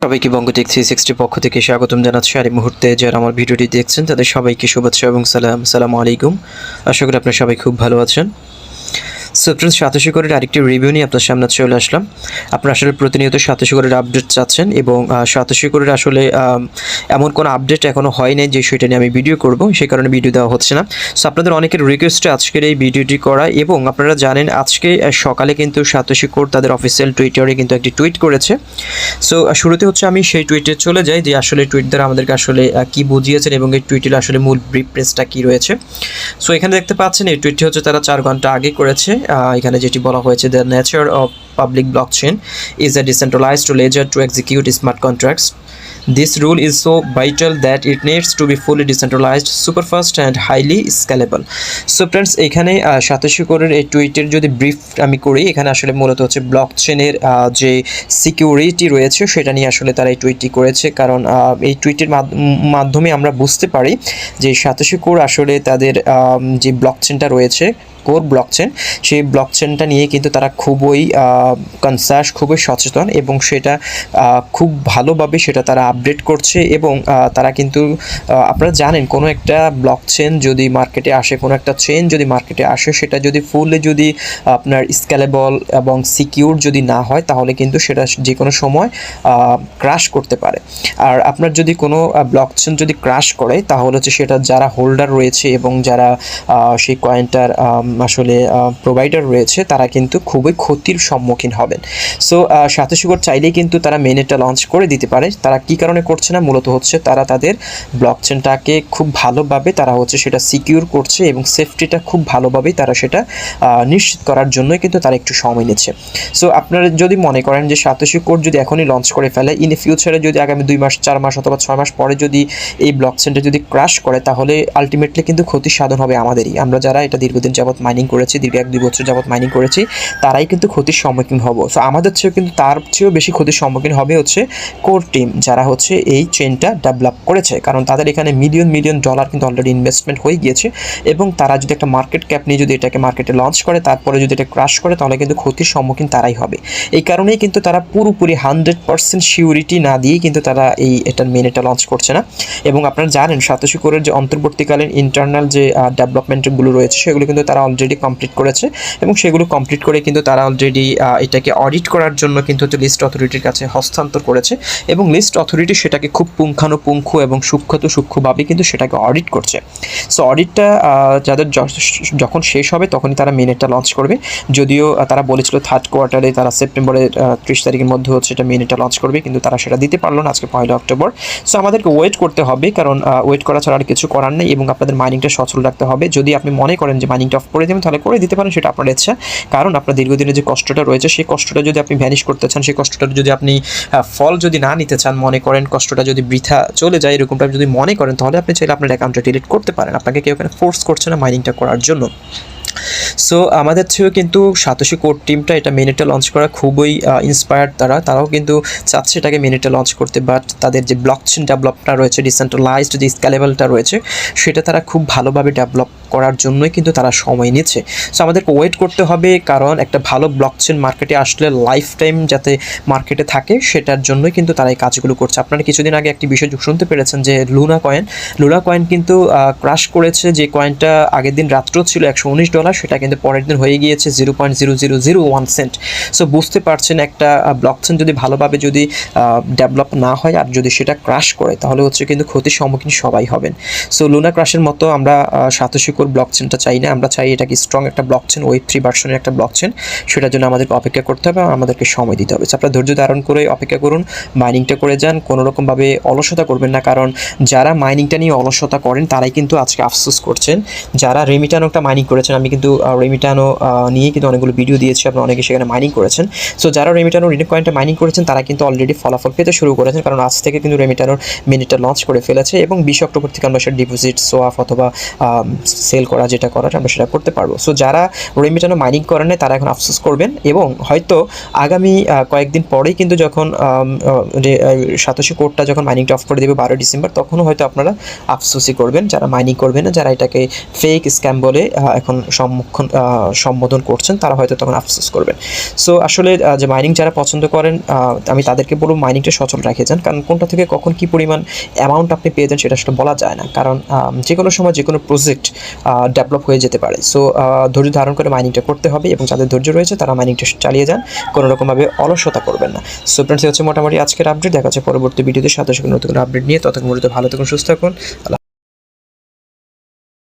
সবাইকে বঙ্গটেক 360 পক্ষ থেকে স্বাগতম জানাচ্ছি। আর এই মুহূর্তে যারা আমার ভিডিওটি দেখছেন তাদের সবাইকে শুভেচ্ছা এবং সালামু আলাইকুম। আশা করি আপনারা সবাই খুব ভালো আছেন। সো ফ্রেন্ডস, সাতোশি কোরের আরেকটি রিভিউ নিয়ে আপনার সামনে চলে আসলাম। আপনারা আসলে প্রতিনিয়ত সাতোশি কোরের আপডেট চাচ্ছেন এবং সাতোশি কোরের আসলে এমন কোনো আপডেট এখনও হয় নাই যে সেটা নিয়ে আমি ভিডিও করব, সেই কারণে ভিডিও দেওয়া হচ্ছে না। সো আপনাদের অনেকের রিকোয়েস্টে আজকের এই ভিডিওটি করা। এবং আপনারা জানেন আজকে সকালে কিন্তু সাতোশি কোর তাদের অফিসিয়াল টুইটারে কিন্তু একটি টুইট করেছে। সো শুরুতে হচ্ছে আমি সেই টুইটে চলে যাই যে আসলে টুইট দ্বারা আমাদেরকে আসলে কী বুঝিয়েছেন এবং এই টুইটের আসলে মূল ব্রিফনেসটা কী রয়েছে। সো এখানে দেখতে পাচ্ছেন এই টুইটটি হচ্ছে তারা 4 ঘন্টা আগে করেছে। এখানে যেটি বলা হয়েছে, the nature of public blockchain is a decentralised ledger to execute smart contracts. This rule is so vital that it needs to be fully decentralized, super fast and highly scalable. So friends, এখানে satoshi কোরের এই টুইটের যদি brief আমি করি, এখানে আসলে মূলত হচ্ছে ব্লকচেনের যে সিকিউরিটি রয়েছে সেটা নিয়ে আসলে তারা এই টুইটটি করেছে। কারণ এই টুইটের মাধ্যমে আমরা বুঝতে পারি যে সাতোশি কোর আসলে তাদের যে ব্লকচেনটা রয়েছে, কোর ব্লকচেন, সেই ব্লকচেনটা নিয়ে কিন্তু তারা খুবই কনসাস, খুবই সচেতন এবং সেটা খুব ভালোভাবে সেটা তারা আপডেট করছে। এবং তারা কিন্তু আপনারা জানেন কোনো একটা ব্লকচেন যদি মার্কেটে আসে, কোনো একটা চেন যদি মার্কেটে আসে, সেটা যদি ফুললি যদি আপনার স্কেলেবল এবং সিকিউর যদি না হয় তাহলে কিন্তু সেটা যে কোনো সময় ক্র্যাশ করতে পারে। আর আপনার যদি কোনো ব্লকচেন যদি ক্র্যাশ করে তাহলে হচ্ছে সেটা যারা হোল্ডার রয়েছে এবং যারা সেই কয়েনটার আসলে প্রোভাইডার রয়েছে তারা কিন্তু খুবই ক্ষতির সম্মুখীন হবেন। সো সাতোশি কোর চাইলেই কিন্তু তারা মেইনেটটা লঞ্চ করে দিতে পারে। তারা কী কারণে করছে না, মূলত হচ্ছে তারা তাদের ব্লকচেনটাকে খুব ভালোভাবে তারা হচ্ছে সেটা সিকিউর করছে এবং সেফটিটা খুব ভালোভাবেই তারা সেটা নিশ্চিত করার জন্যই কিন্তু তারা একটু সময় নিচ্ছে। সো আপনারা যদি মনে করেন যে সাতোশি কোর যদি এখনই লঞ্চ করে ফেলে, ইন ফিউচারে যদি আগামী 2 মাস 4 মাস অথবা 6 মাস পরে যদি এই ব্লকচেনটা যদি ক্র্যাশ করে তাহলে আলটিমেটলি কিন্তু ক্ষতির সাধন হবে আমাদেরই। আমরা যারা এটা দীর্ঘদিন যাবত মাইনিং করেছি, দীর্ঘ 1-2 বছর যাবত মাইনিং করেছি, তারাই কিন্তু ক্ষতির সম্মুখীন হব। সো আমাদের চেয়েও কিন্তু তার চেয়েও বেশি ক্ষতির সম্মুখীন হবে হচ্ছে কোর টিম, যারা হচ্ছে এই চেনটা ডেভেলপ করেছে। কারণ তাদের এখানে মিলিয়ন ডলার কিন্তু অলরেডি ইনভেস্টমেন্ট হয়ে গিয়েছে এবং তারা যদি একটা মার্কেট ক্যাপ নিয়ে যদি এটাকে মার্কেটে লঞ্চ করে তারপরে যদি এটা ক্র্যাশ করে তাহলে কিন্তু ক্ষতির সম্মুখীন তারাই হবে। এই কারণেই কিন্তু তারা পুরোপুরি 100% সিউরিটি না দিয়েই কিন্তু তারা এটার মেইনেটটা লঞ্চ করছে না। এবং আপনারা জানেন সাতোশি কোরের যে অন্তর্বর্তীকালীন ইন্টারনাল যে ডেভেলপমেন্টগুলো রয়েছে সেগুলো কিন্তু তারা অলরেডি কমপ্লিট করেছে এবং সেগুলো কমপ্লিট করে কিন্তু তারা অলরেডি এটাকে অডিট করার জন্য কিন্তু হচ্ছে লিস্ট অথরিটির কাছে হস্তান্তর করেছে এবং লিস্ট অথরিটি সেটাকে খুব পুঙ্খানুপুঙ্খ এবং সূক্ষ্মভাবে কিন্তু সেটাকে অডিট করছে। সো অডিটটা যাদের যখন শেষ হবে তখনই তারা মেইনেটটা লঞ্চ করবে। যদিও তারা বলেছিল 3rd কোয়ার্টারে, তারা সেপ্টেম্বরের 30 তারিখের মধ্যে হচ্ছে এটা মেইনেটটা লঞ্চ করবে, কিন্তু তারা সেটা দিতে পারলো না। আজকে 1 অক্টোবর। সো আমাদেরকে ওয়েট করতে হবে, কারণ ওয়েট করা ছাড়া আর কিছু করার নেই। এবং আপনাদের মাইনিংটা সচল রাখতে হবে। যদি আপনি মনে করেন যে মাইনিংটা অফ করে দেবেন তাহলে করে দিতে পারেন, সেটা আপনার ইচ্ছা। কারণ আপনার দীর্ঘদিনের যে কষ্টটা রয়েছে সেই কষ্টটা যদি আপনি ভ্যানিশ করতে চান, সেই কষ্টটা যদি আপনি ফল যদি না নিতে চান, মনে করেন কষ্টটা যদি বৃথা চলে যায় এরকমটা যদি মনে করেন, তাহলে আপনি চাইলে আপনার অ্যাকাউন্টটা ডিলিট করতে পারেন। আপনাকে কেউ এখানে ফোর্স করছে না মাইনিংটা করার জন্য। সো আমাদের চেয়েও কিন্তু সাতোশি কোর টিমটা এটা মেইনেটটা লঞ্চ করা খুবই ইন্সপায়ার্ড। তারাও কিন্তু চাচ্ছে এটাকে মেইনেটটা লঞ্চ করতে, বাট তাদের যে ব্লকচেন ডেভেলপটা রয়েছে, ডিসেন্ট্রালাইজড যে স্কেলেবলটা রয়েছে, সেটা তারা খুব ভালোভাবে ডেভেলপ করার জন্যই কিন্তু তারা সময় নিচ্ছে। সো আমাদেরকে ওয়েট করতে হবে, কারণ একটা ভালো ব্লকচেন মার্কেটে আসলে লাইফ টাইম যাতে মার্কেটে থাকে সেটার জন্যই কিন্তু তারা এই কাজগুলো করছে। আপনারা কিছুদিন আগে একটি বিষয় শুনতে পেরেছেন যে লুনা কয়েন কিন্তু ক্র্যাশ করেছে। যে কয়েনটা আগের দিন রাত্রেও ছিল $119, সেটা কিন্তু পরের দিন হয়ে গিয়েছে 0.0001 সেন্ট। সো বুঝতে পারছেন একটা ব্লকচেন যদি ভালোভাবে যদি ডেভেলপ না হয় আর যদি সেটা ক্র্যাশ করে তাহলে হচ্ছে কিন্তু ক্ষতির সম্মুখীন সবাই হবেন। সো লুনা ক্র্যাশের মতো আমরা সাতোশি কোর ব্লকচেনটা চাই না। আমরা চাই এটাকে স্ট্রং একটা ব্লকচেন, Web 3 ভার্সনের একটা ব্লকচেন। সেটার জন্য আমাদেরকে অপেক্ষা করতে হবে, আমাদেরকে সময় দিতে হবে। আপনারা ধৈর্য ধারণ করে অপেক্ষা করুন, মাইনিংটা করে যান, কোনোরকমভাবে অলসতা করবেন না। কারণ যারা মাইনিংটা নিয়ে অলসতা করেন তারাই কিন্তু আজকে আফসোস করছেন। যারা রেমিটানোটা মাইনিং করেছেন, আমি কিন্তু রেমিটানো নিয়ে কিন্তু অনেকগুলো ভিডিও দিয়েছি, আপনারা অনেকে সেখানে মাইনিং করেছেন। সো যারা রেমিটানো রিডেম কয়েনটা মাইনিং করেছেন তারা কিন্তু অলরেডি ফলাফল পেতে শুরু করেছেন, কারণ আজ থেকে কিন্তু রেমিটানোর মেইনেটটা লঞ্চ করে ফেলেছে এবং 20 অক্টোবর থেকে আমরা সেটা ডিপোজিট, সোয়াপ অথবা সেল করা যেটা করার আমরা সেটা করতে পারবো। সো যারা রেমিটানো মাইনিং করেন না তারা এখন আফসোস করবেন এবং হয়তো আগামী কয়েকদিন পরেই কিন্তু যখন সাতোশি কোরটা যখন মাইনিংটা অফ করে দেবে 12 ডিসেম্বর, তখনও হয়তো আপনারা আফসোসই করবেন, যারা মাইনিং করবেন না, যারা এটাকে ফেক স্ক্যাম বলে এখন সম্বোধন করছেন তারা হয়তো তখন আফসোস করবেন। সো আসলে যে মাইনিং যারা পছন্দ করেন আমি তাদেরকে বলব মাইনিংটা সচল রেখে যান, কারণ কোনটা থেকে কখন কী পরিমাণ অ্যামাউন্ট আপনি পেয়ে যান সেটা আসলে বলা যায় না, কারণ যে কোনো সময় যে কোনো প্রজেক্ট ডেভেলপ হয়ে যেতে পারে। সো ধৈর্য ধারণ করে মাইনিংটা করতে হবে, এবং যাদের ধৈর্য রয়েছে তারা মাইনিংটা চালিয়ে যান, কোনো রকমভাবে অলসতা করবেন না। সো ফ্রেন্ডস, হচ্ছে মোটামুটি আজকের আপডেট। দেখা যাচ্ছে পরবর্তী ভিডিওতে সাথে সাথে নতুন আপডেট নিয়ে। ততক্ষণ ভালো থাকুন, সুস্থ থাকুন।